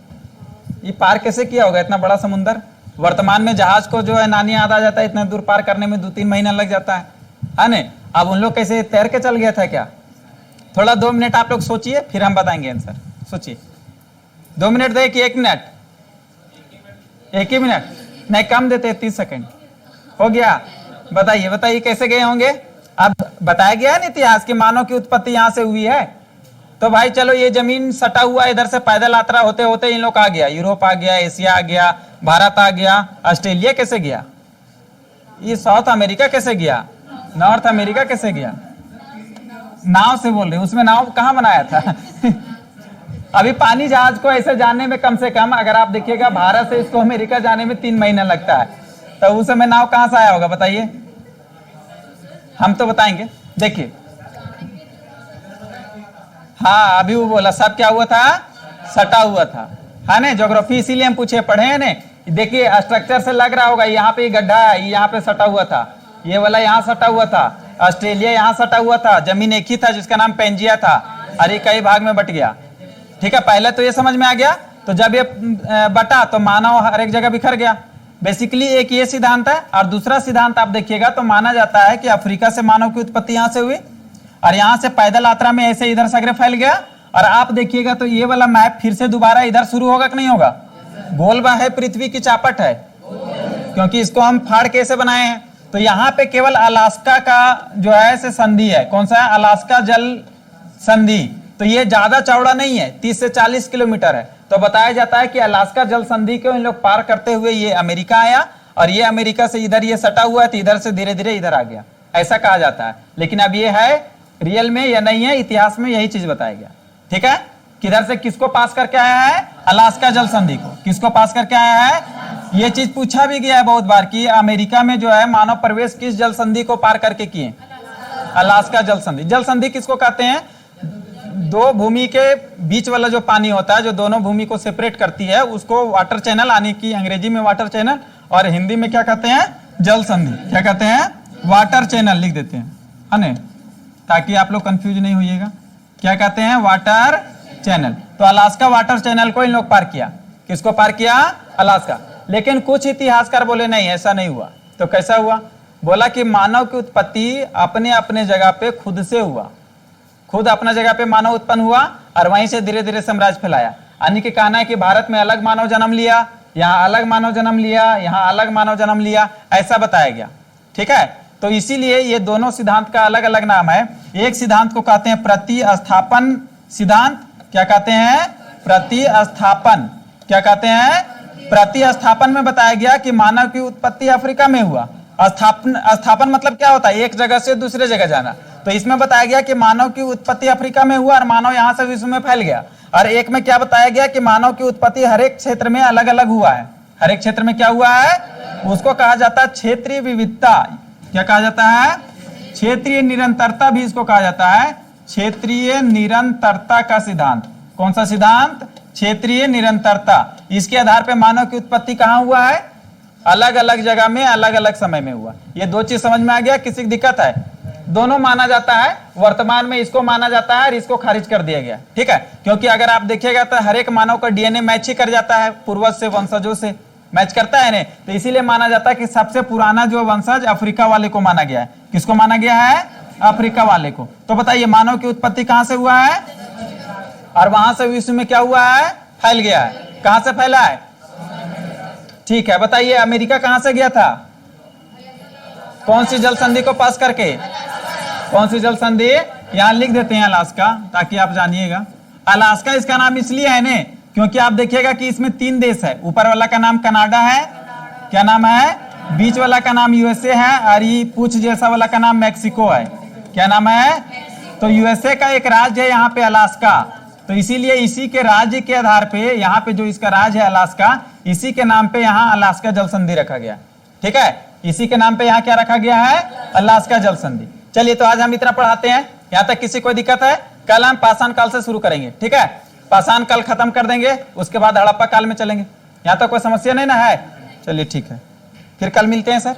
ये पार कैसे किया होगा इतना बड़ा समुंदर। वर्तमान में जहाज को जो है नानी याद आ जाता है, इतना दूर पार करने में 2-3 महीना लग जाता है ना। अब उन लोग कैसे तैर के चल गया था क्या, थोड़ा 2 मिनट आप लोग सोचिए, फिर हम बताएंगे आंसर। सोचिए 2 मिनट दे कि 1 मिनट, 1 ही मिनट नहीं, कम देते 30 सेकंड हो गया। बताइए बताइए कैसे गए होंगे। अब बताया गया है ना इतिहास की मानव की उत्पत्ति यहां से हुई है। तो भाई चलो ये जमीन सटा हुआ, इधर से पैदल यात्रा होते होते इन लोग आ गया, यूरोप आ गया, एशिया आ गया, भारत आ गया, ऑस्ट्रेलिया कैसे गया, ये साउथ अमेरिका कैसे गया, नॉर्थ अमेरिका कैसे गया। नाव से बोल रहे, उसमें नाव कहां बनाया था। अभी पानी जहाज को ऐसे जाने में कम से कम अगर आप देखिएगा भारत से इसको अमेरिका जाने में 3 महीना लगता है, तो उस समय नाव कहां से आया होगा बताइए, हम तो बताएंगे। देखिए हाँ अभी वो बोला सब क्या हुआ था, सटा हुआ था, है ना। ज्योग्राफी इसीलिए हम पूछे पढ़े हैं ना। देखिए स्ट्रक्चर से लग रहा होगा यहाँ पे गड्ढा है, यहाँ पे सटा हुआ था, ये वाला यहाँ सटा हुआ था, ऑस्ट्रेलिया यहाँ सटा हुआ था, जमीन एक ही था जिसका नाम पेंजिया था, और ये कई भाग में बट गया, ठीक है। पहले तो ये समझ में आ गया। तो जब ये बटा तो मानव हर एक जगह बिखर गया। बेसिकली एक ये सिद्धांत है, और दूसरा सिद्धांत आप देखिएगा तो माना जाता है कि अफ्रीका से मानव की उत्पत्ति यहाँ से हुई, और यहाँ से पैदल यात्रा में ऐसे इधर सगरे फैल गया। और आप देखिएगा तो ये वाला मैप फिर से दोबारा इधर शुरू होगा कि नहीं होगा, गोल है, पृथ्वी की चापट है, क्योंकि इसको हम फाड़ के ऐसे बनाए हैं। तो यहाँ पे केवल अलास्का का जो है से संधि है, कौन सा है, अलास्का जल संधि। तो ये ज्यादा चौड़ा नहीं है, 30 से 40 किलोमीटर है। तो बताया जाता है कि अलास्का जल संधि को इन लोग पार करते हुए ये अमेरिका आया, और ये अमेरिका से इधर ये सटा हुआ है, तो इधर से धीरे धीरे इधर आ गया, ऐसा कहा जाता है। लेकिन अब ये है रियल में या नहीं है, इतिहास में यही चीज बताया गया, ठीक है। किधर से किसको पास करके आया है, अलास्का जल संधि को किसको पास करके आया है। ये चीज पूछा भी गया है बहुत बार कि अमेरिका में जो है मानव प्रवेश किस जल संधि को पार करके किए, अलास्का जल संधि। जल संधि किसको कहते हैं, दो भूमि के बीच वाला जो पानी होता है, जो दोनों भूमि को सेपरेट करती है, उसको वाटर चैनल, यानी कि अंग्रेजी में वाटर चैनल, और हिंदी में क्या कहते हैं, जल संधि। क्या कहते हैं, वाटर चैनल लिख देते हैं, है ना, ताकि आप लोग कंफ्यूज नहीं होइएगा। क्या कहते हैं, वाटर चैनल। तो अलास्का वाटर चैनल को इन लोग पार किया, किसको पार किया, अलास्का। लेकिन कुछ इतिहासकार बोले नहीं, ऐसा नहीं हुआ। तो कैसा हुआ, बोला कि मानव की उत्पत्ति अपने अपने जगह पे खुद से हुआ, खुद अपना जगह पे मानव उत्पन्न हुआ, और वहीं से धीरे धीरे साम्राज्य फैलाया। यानी कि कहना है कि भारत में अलग मानव जन्म लिया, यहाँ अलग मानव जन्म लिया, यहाँ अलग मानव जन्म लिया, ऐसा बताया गया, ठीक है। तो इसीलिए ये दोनों सिद्धांत का अलग अलग नाम है। एक सिद्धांत को कहते हैं प्रतिस्थापन सिद्धांत। क्या कहते हैं, प्रतिस्थापन। क्या कहते हैं, प्रतिस्थापन में बताया गया कि मानव की उत्पत्ति अफ्रीका में हुआ। स्थापन मतलब क्या होता है, एक जगह से दूसरे जगह जाना। तो इसमें बताया गया कि मानव की उत्पत्ति अफ्रीका में हुआ और मानव यहां से विश्व में फैल गया। और एक में क्या बताया गया कि मानव की उत्पत्ति हर एक क्षेत्र में अलग अलग हुआ है। हर एक क्षेत्र में क्या हुआ है, उसको कहा जाता है क्षेत्रीय विविधता। क्या कहा जाता है, क्षेत्रीय निरंतरता भी इसको कहा जाता है, क्षेत्रीय निरंतरता का सिद्धांत। कौन सा सिद्धांत, क्षेत्रीय निरंतरता। इसके आधार पर मानव की उत्पत्ति कहां हुआ है, अलग अलग जगह में अलग अलग समय में हुआ। ये दो चीज समझ में आ गया, किसी की दिक्कत है? दोनों माना जाता है, वर्तमान में इसको माना जाता है और इसको खारिज कर दिया गया, ठीक है। क्योंकि अगर आप देखिएगा तो हर एक मानव का डीएनए मैच ही कर जाता है, पूर्वज से वंशजों से मैच करता है ना, तो इसीलिए माना जाता है कि सबसे पुराना जो वंशज अफ्रीका वाले को माना गया है। किसको माना गया है, अफ्रीका वाले को। तो बताइए मानव की उत्पत्ति कहां से हुआ है, और वहां से विश्व में क्या हुआ है, फैल गया है। कहां से फैला है, ठीक है। बताइए अमेरिका कहां से गया था, कौन सी जल संधि को पास करके, कौन सी जल संधि, यहां लिख देते हैं अलास्का, ताकि आप जानिएगा। अलास्का इसका नाम इसलिए है ने, क्योंकि आप देखिएगा कि इसमें 3 देश है। ऊपर वाला का नाम कनाडा है, क्या नाम है, बीच वाला का नाम यूएसए है, और ये पूछ जैसा वाला का नाम मैक्सिको है। क्या नाम है, तो यूएसए का एक राज्य है यहाँ पे अलास्का। तो इसीलिए इसी के राज्य के आधार पे यहाँ पे जो इसका राज्य है अलास्का, इसी के नाम पे यहाँ अलास्का जल संधि रखा गया, ठीक है। इसी के नाम पे यहाँ क्या रखा गया है, अलास्का जल संधि। चलिए तो आज हम इतना पढ़ाते हैं, यहाँ तक किसी कोई दिक्कत है? कल हम पाषाण काल से शुरू करेंगे, ठीक है। पाषाण काल खत्म कर देंगे, उसके बाद हड़प्पा काल में चलेंगे। यहाँ तक कोई समस्या नहीं ना है? चलिए ठीक है, फिर कल मिलते हैं सर।